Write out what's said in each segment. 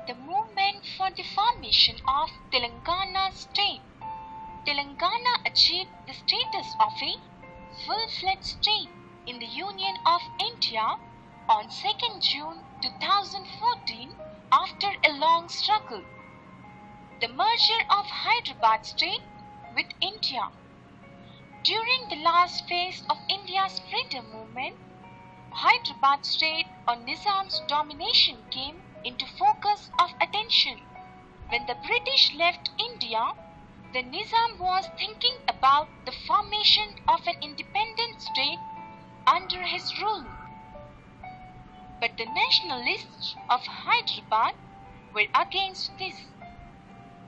The movement for the formation of Telangana state. Telangana achieved the status of a full-fledged state in the Union of India on 2nd June 2014 after a long struggle. The merger of Hyderabad state with India. During the last phase of India's freedom movement, Hyderabad state on Nizam's domination came into focus of attention. When the British left India, the Nizam was thinking about the formation of an independent state under his rule. But the nationalists of Hyderabad were against this.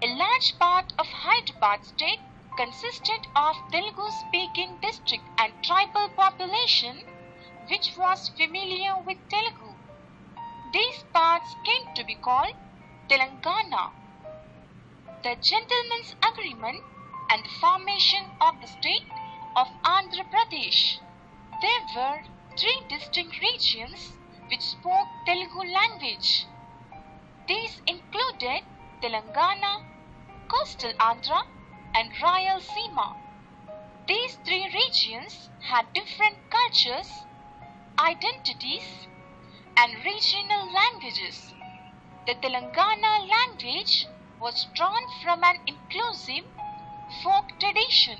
A large part of Hyderabad state consisted of Telugu-speaking district and tribal population which was familiar with Telugu. These parts came to be called Telangana. The Gentleman's Agreement and the formation of the state of Andhra Pradesh. There were 3 distinct regions which spoke Telugu language. These included Telangana, Coastal Andhra and Rayalaseema. These 3 regions had different cultures, identities and regional languages. The Telangana language was drawn from an inclusive folk tradition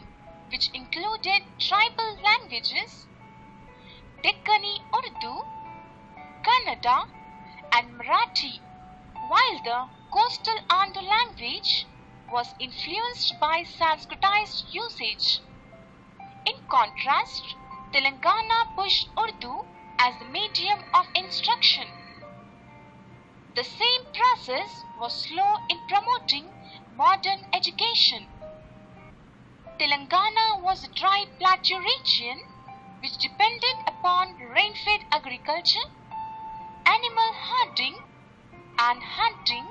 which included tribal languages, Deccani Urdu, Kannada and Marathi, while the coastal Andhra language was influenced by Sanskritized usage. In contrast, Telangana pushed Urdu as the medium of instruction. The same process was slow in promoting modern education. Telangana was a dry plateau region which depended upon rain-fed agriculture, animal herding and hunting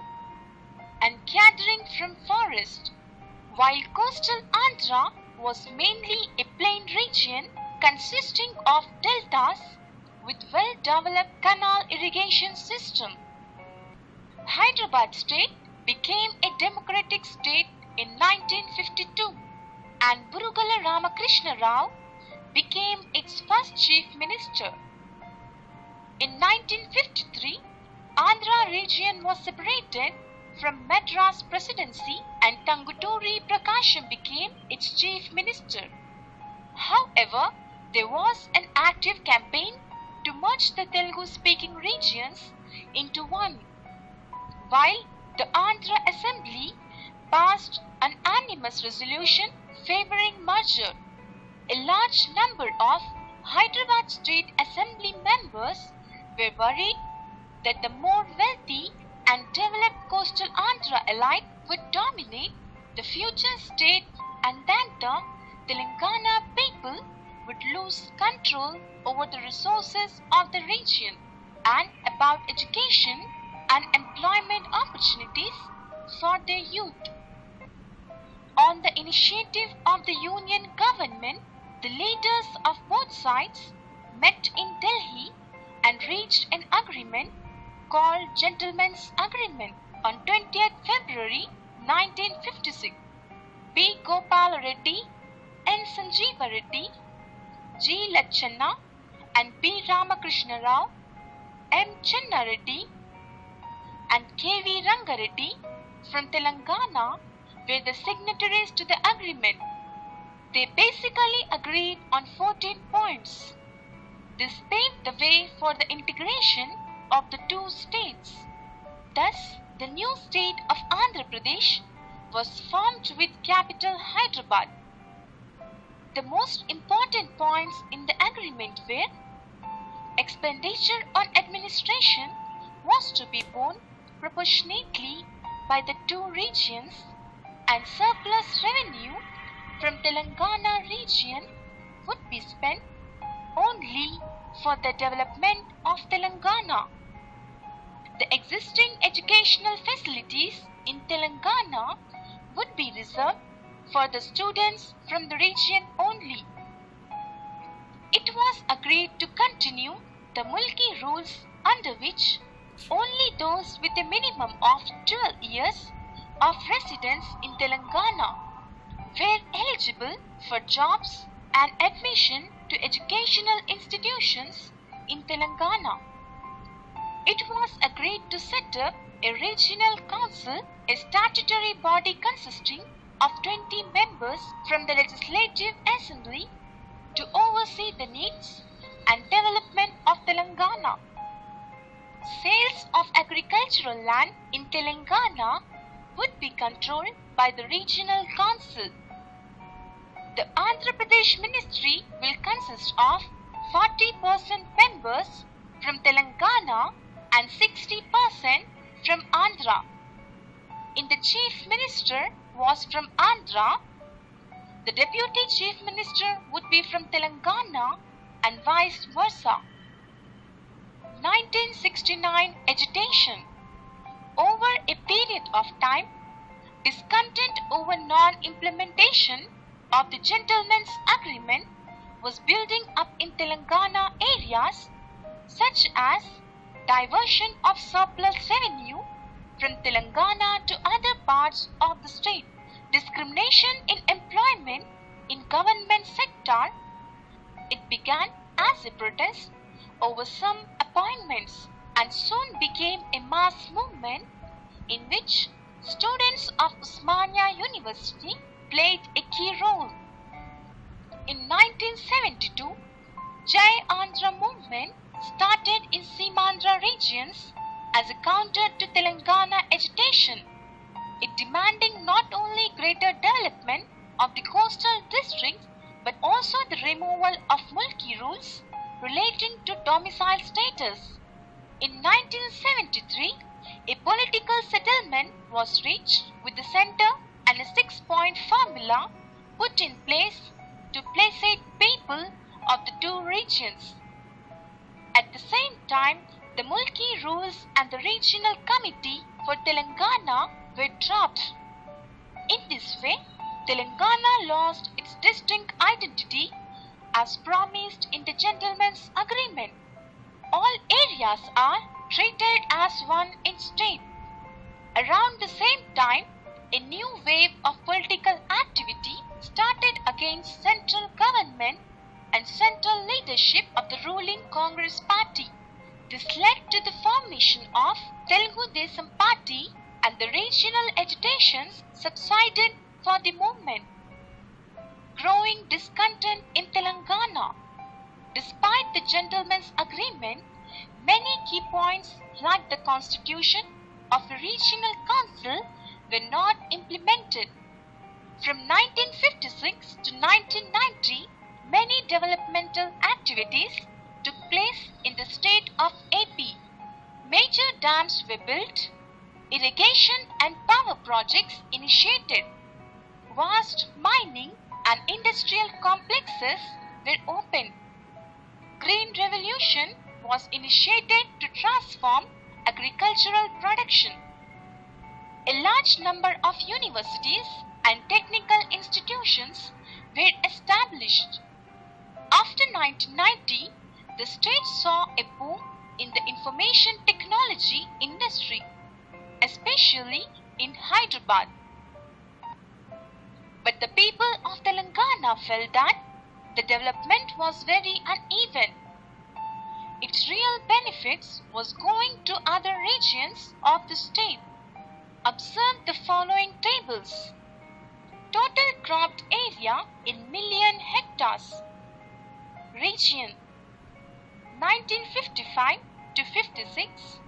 and gathering from forest, while coastal Andhra was mainly a plain region consisting of deltas with well-developed canal irrigation system. Hyderabad state became a democratic state in 1952 and Burugala Ramakrishna Rao became its first chief minister. In 1953, Andhra region was separated from Madras Presidency and Tanguturi Prakasham became its chief minister. However, there was an active campaign to merge the Telugu-speaking regions into one. While the Andhra Assembly passed an unanimous resolution favoring merger, a large number of Hyderabad State Assembly members were worried that the more wealthy and developed coastal Andhra elite would dominate the future state and that the Telangana people would lose control over the resources of the region and about education and employment opportunities for their youth. On the initiative of the Union government, the leaders of both sides met in Delhi and reached an agreement called Gentleman's Agreement on 20th February 1956. P. Gopal Reddy, N. Sanjeeva Reddy, G. Lachanna and P. Ramakrishna Rao, M. Channa Reddy and K. V. Rangareddy from Telangana were the signatories to the agreement. They basically agreed on 14 points. This paved the way for the integration of the 2 states. Thus, the new state of Andhra Pradesh was formed with capital Hyderabad. The most important points in the agreement were: expenditure on administration was to be borne proportionately by the 2 regions and surplus revenue from Telangana region would be spent only for the development of Telangana. The existing educational facilities in Telangana would be reserved for the students from the region only. It was agreed to continue the Mulki rules under which Only those with a minimum of 12 years of residence in Telangana were eligible for jobs and admission to educational institutions in Telangana. It was agreed to set up a regional council, a statutory body consisting of 20 members from the Legislative Assembly to oversee the needs and development of Telangana. Sales of agricultural land in Telangana would be controlled by the regional council. The Andhra Pradesh Ministry will consist of 40% members from Telangana and 60% from Andhra. In the Chief Minister was from Andhra, the Deputy Chief Minister would be from Telangana and vice versa. 1969 agitation. Over a period of time, discontent over non-implementation of the Gentleman's Agreement was building up in Telangana areas such as diversion of surplus revenue from Telangana to other parts of the state, discrimination in employment in government sector. It began as a protest over some appointments and soon became a mass movement in which students of Osmania University played a key role. In 1972, Jai Andhra movement started in Simandhra regions as a counter to Telangana agitation, it demanding not only greater development of the coastal districts but also the removal of mulki rules relating to domicile status. In 1973, a political settlement was reached with the centre and a 6-point formula put in place to placate people of the two regions. At the same time, the mulki rules and the regional committee for Telangana were dropped. In this way, Telangana lost its distinct identity as promised in the Gentleman's Agreement. All areas are treated as one in state. Around the same time, a new wave of political activity started against central government and central leadership of the ruling Congress party. This led to the formation of Telugu Desam Party, and the regional agitations subsided for the movement. Growing discontent in Telangana. Despite the Gentleman's Agreement, many key points like the constitution of the regional council were not implemented. From 1956 to 1990, many developmental activities took place in the state of AP. Major dams were built, irrigation and power projects initiated, vast mining and industrial complexes were opened. Green Revolution was initiated to transform agricultural production. A large number of universities and technical institutions were established. After 1990, the state saw a boom in the information technology industry, especially in Hyderabad. But the people of Telangana felt that the development was very uneven. Its real benefits was going to other regions of the state. Observe the following tables. Total cropped area in million hectares. Region 1955 to 56,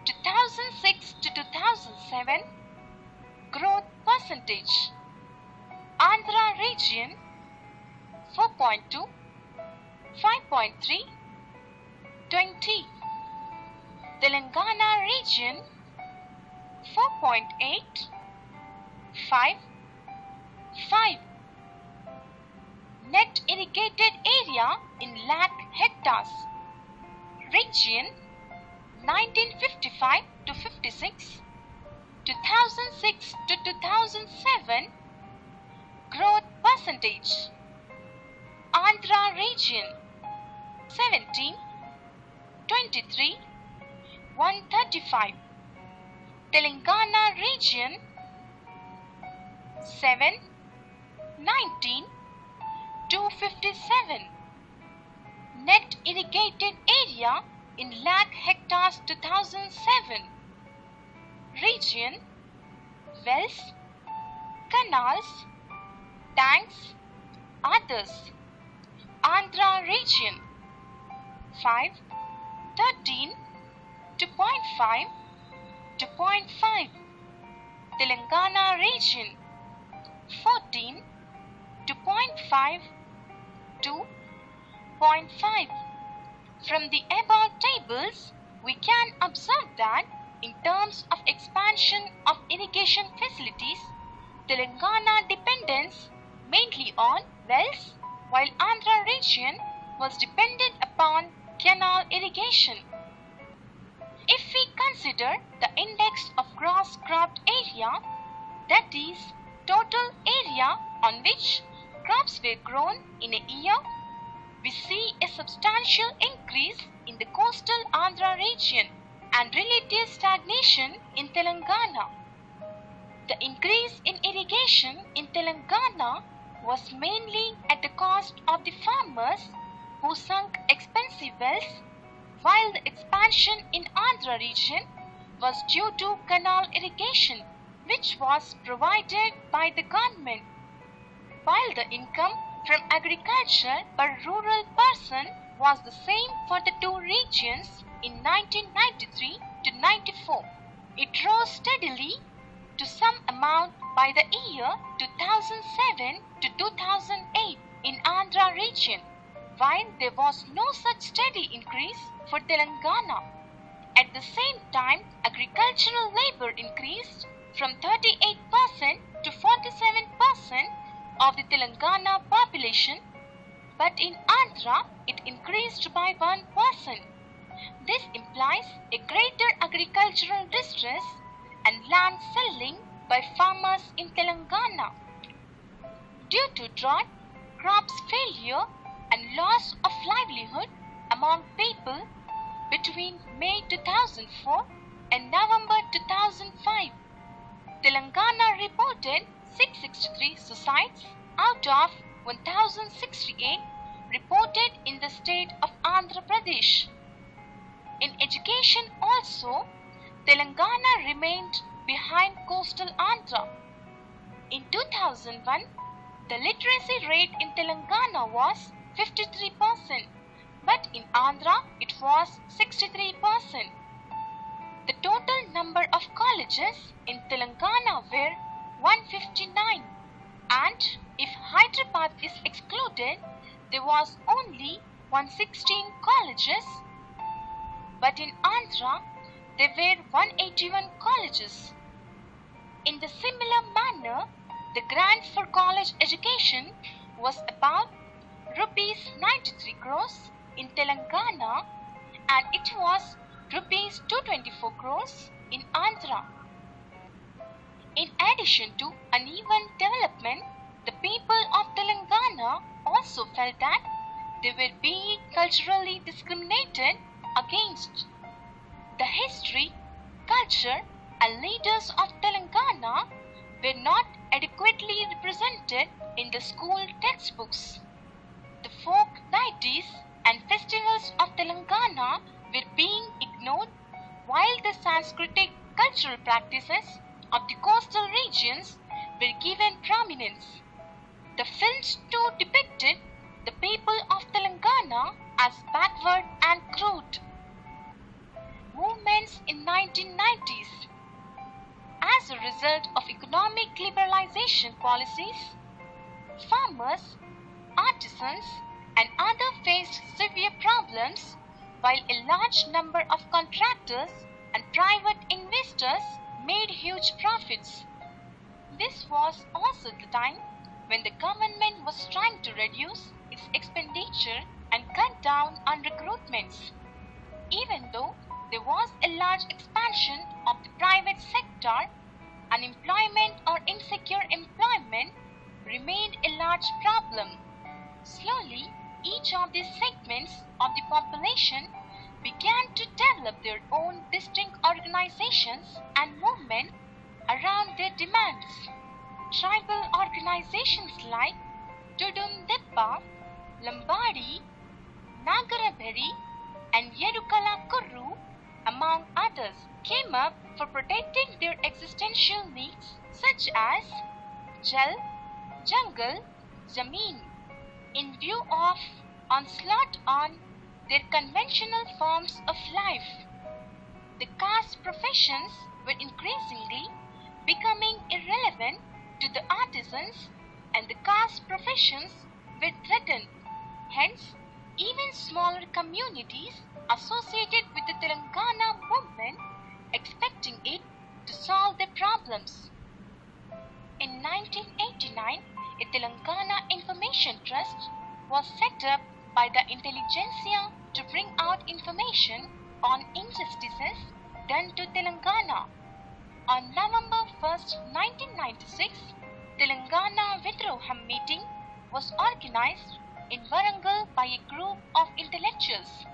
2006 to 2007, growth percentage. Andhra region 4.2, 5.3, 20. Telangana region 4.8, 5, 5. Net irrigated area in lakh hectares. Region 1955 to 56, 2006 to 2007, growth percentage. Andhra region 17, 23, 1 245. Telangana region 7, 19, 257. Net irrigated area in lakh hectares 2007. Region: wells, canals, tanks, others. Andhra region 5, 13, 2.5, 2.5. Telangana region 14, 2.5, 2.5. From the above tables, we can observe that in terms of expansion of irrigation facilities, Telangana depends mainly on wells, while Andhra region was dependent upon canal irrigation. If we consider the index of gross cropped area, that is, total area on which crops were grown in a year, we see a substantial increase in the coastal Andhra region and relative stagnation in Telangana. The increase in irrigation in Telangana was mainly at the cost of the farmers who sunk expensive wells, while the expansion in Andhra region was due to canal irrigation, which was provided by the government. While the income from agriculture per rural person was the same for the two regions in 1993 to 94, it rose steadily to some amount by the year 2007 to 2008 in Andhra region, while there was no such steady increase for Telangana. At the same time, agricultural labor increased from 38% to 47% of the Telangana population, but in Andhra it increased by 1%. This implies a greater agricultural distress and land selling by farmers in Telangana. Due to drought, crops failure and loss of livelihood among people between May 2004 and November 2005, Telangana reported 663 suicides out of 1068 reported in the state of Andhra Pradesh. In education also, Telangana remained behind coastal Andhra. In 2001, the literacy rate in Telangana was 53%, but in Andhra it was 63%. The total number of colleges in Telangana were 159, and if Hyderabad is excluded, there was only 116 colleges, but in Andhra there were 181 colleges. In the similar manner, the grant for college education was about rupees 93 crores in Telangana, and it was rupees 224 crores in Andhra. In addition to uneven development, the people of Telangana also felt that they were being culturally discriminated against. The history, culture, and leaders of Telangana were not adequately represented in the school textbooks. The folk deities and festivals of Telangana were being ignored, while the Sanskritic cultural practices of the coastal regions were given prominence. The films too depicted the people of Telangana as backward and crude. Movements in 1990s. As a result of economic liberalization policies, farmers, artisans, and others faced severe problems, while a large number of contractors and private investors made huge profits. This was also the time when the government was trying to reduce its expenditure and cut down on recruitments. Even though there was a large expansion of the private sector, unemployment or insecure employment remained a large problem. Slowly, each of these segments of the population began to develop their own distinct organizations and movements around their demands. Tribal organizations like Tudun Deppa, Lambadi, Nagaraberi, and Yerukala Kurru, among others, came up for protecting their existential needs such as Jal, Jungle, Zameen, in view of onslaught on their conventional forms of life. The caste professions were increasingly becoming irrelevant to the artisans, and the caste professions were threatened. Hence, even smaller communities associated with the Telangana movement expecting it to solve their problems. In 1989, a Telangana Information Trust was set up by the intelligentsia to bring out information on injustices done to Telangana. On November 1st, 1996, Telangana Vidroham meeting was organized in Warangal by a group of intellectuals.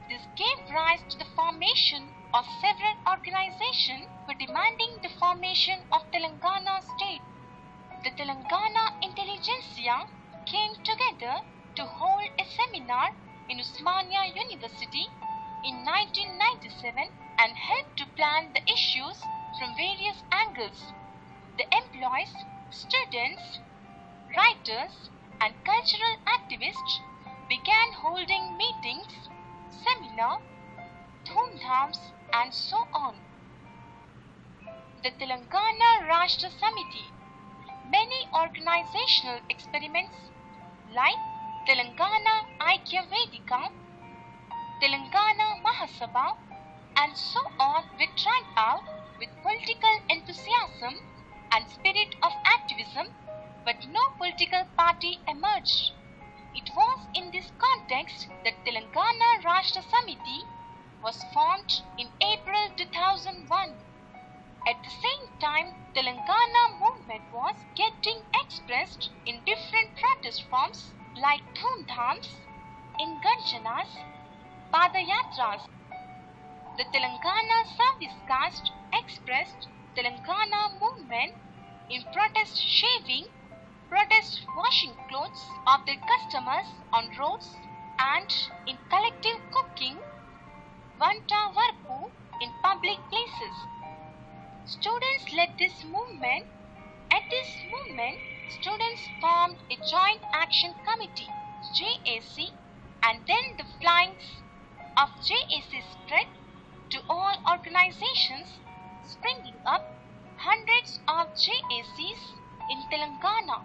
This gave rise to the formation of several organizations for demanding the formation of Telangana state. The Telangana intelligentsia came together to hold a seminar in Osmania University in 1997 and helped to plan the issues from various angles. The employees, students, writers, and cultural activists began holding meetings, seminars, dhoomdhams, and so on. The Telangana Rashtra Samiti. Many organizational experiments like Telangana Aikya Vedika, Telangana Mahasabha, and so on were tried out with political enthusiasm and spirit of activism, but no political party emerged. It was in this context that Telangana Rashtra Samiti was formed in April 2001. At the same time, Telangana movement was getting expressed in different protest forms like dhoomdhams, in Garjanas, Padayatras. The Telangana Service Caste expressed Telangana movement in protest shaving, protest washing clothes of their customers on roads, and in collective cooking, Vanta Varpu, in public places. Students led this movement. At this movement, students formed a Joint Action Committee, JAC, and then the flames of JAC spread to all organizations, springing up hundreds of JACs in Telangana.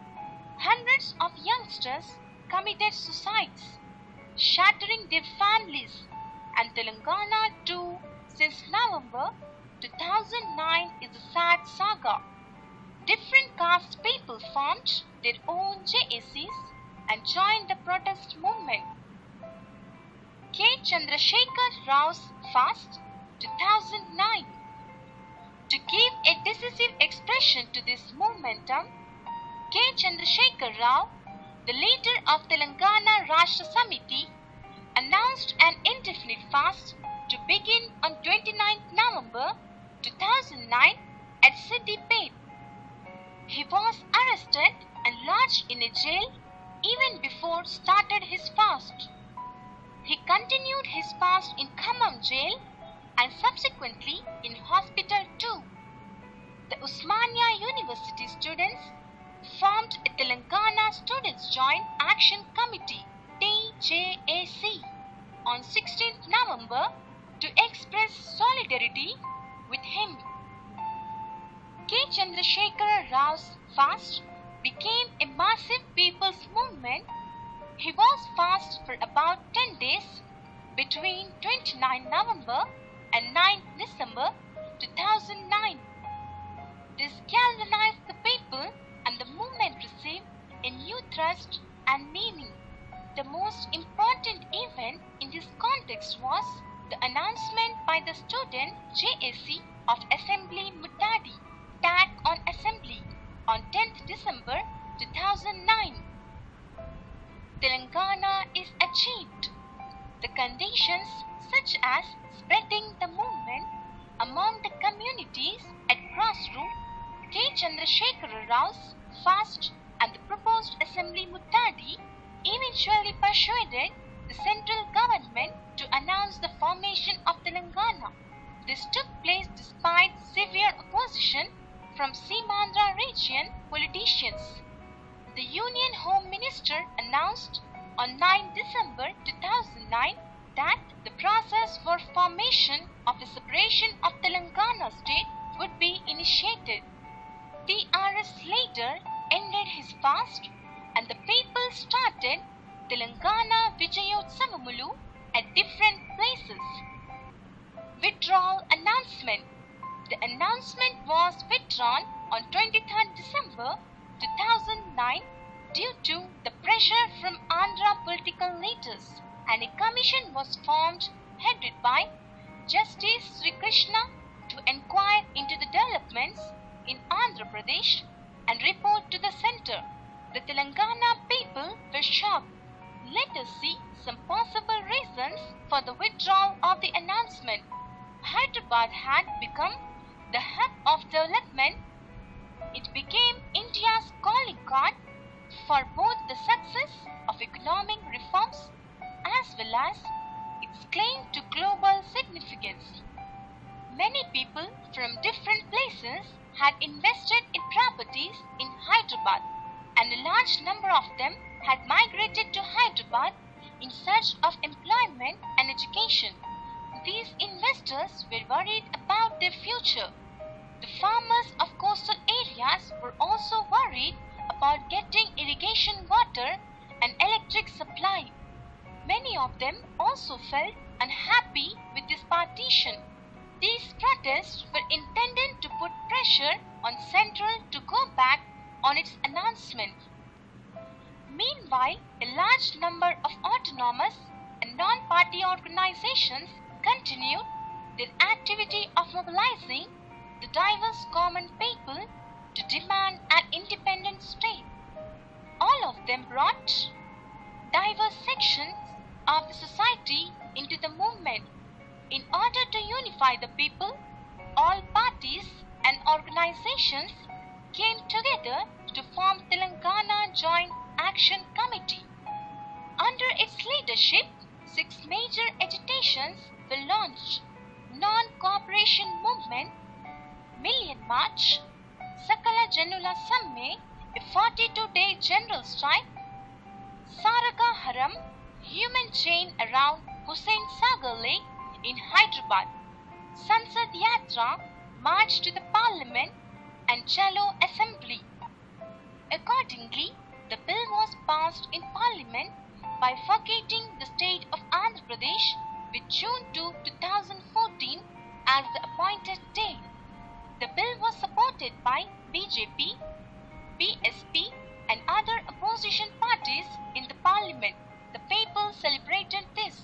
Hundreds of youngsters committed suicides, shattering their families, and Telangana too, since November 2009, is a sad saga. Different caste people formed their own JACs and joined the protest movement. K. Chandrasekhar Rao's fast, 2009. To give a decisive expression to this momentum, K. Chandrasekhar Rao, the leader of Telangana Rashtra Samiti, announced an indefinite fast to begin on 29th November 2009 at Siddipet. He was arrested and lodged in a jail even before started his fast. He continued his fast in Khammam jail and subsequently in hospital too. The Osmania University students formed a Telangana Students Joint Action Committee TJAC on 16th November to express solidarity with him. K. Chandrasekhar Rao's fast became a massive people's movement. He was fast for about 10 days between 29 November and 9 December 2009. This galvanized the people and the movement received a new thrust and meaning. The most important event in this context was the announcement by the student JAC of Assembly Muttadi, Tag on Assembly, on 10th December 2009. Telangana is achieved. The conditions such as spreading the movement among the communities at grassroots, K. Chandrasekhara Rao's fast and the proposed Assembly Muttadi eventually persuaded the central government to announce the formation of Telangana. This took place despite severe opposition from Simandra region politicians. The Union Home Minister announced on 9 December 2009 that the process for formation of a separation of Telangana state would be initiated. TRS later ended his fast and the people started Telangana Vijayotsavamulu at different places. Withdrawal announcement. The announcement was withdrawn on 23rd December 2009 due to the pressure from Andhra political leaders, and a commission was formed headed by Justice Sri Krishna to inquire into the developments in Andhra Pradesh and report to the center. The Telangana people were shocked. Let us see some possible reasons for the withdrawal of the announcement. Hyderabad had become the hub of development. It became India's calling card for both the success of economic reforms as well as its claim to global significance. Many people from different places had invested in properties in Hyderabad, and a large number of them had migrated to Hyderabad in search of employment and education. These investors were worried about their future. The farmers of coastal areas were also worried about getting irrigation water and electric supply. Many of them also felt unhappy with this partition. These protests were intended to put pressure on Central to go back on its announcement. Meanwhile, a large number of autonomous and non-party organizations continued their activity of mobilizing the diverse common people to demand an independent state. All of them brought diverse sections of the society into the movement. In order to unify the people, all parties and organizations came together to form Telangana Joint Action Committee. Under its leadership, 6 major agitations were launched: Non-Cooperation Movement, Million March, Sakala Janula Samme, a 42-day general strike, Saraga Haram, human chain around Hussain Sagar Lake in Hyderabad, Sansad Yatra, march to the Parliament, and Chalo Assembly. Accordingly, the bill was passed in Parliament by vacating the state of Andhra Pradesh with June 2, 2014 as the appointed date. The bill was supported by BJP, BSP and other opposition parties in the Parliament. The people celebrated this.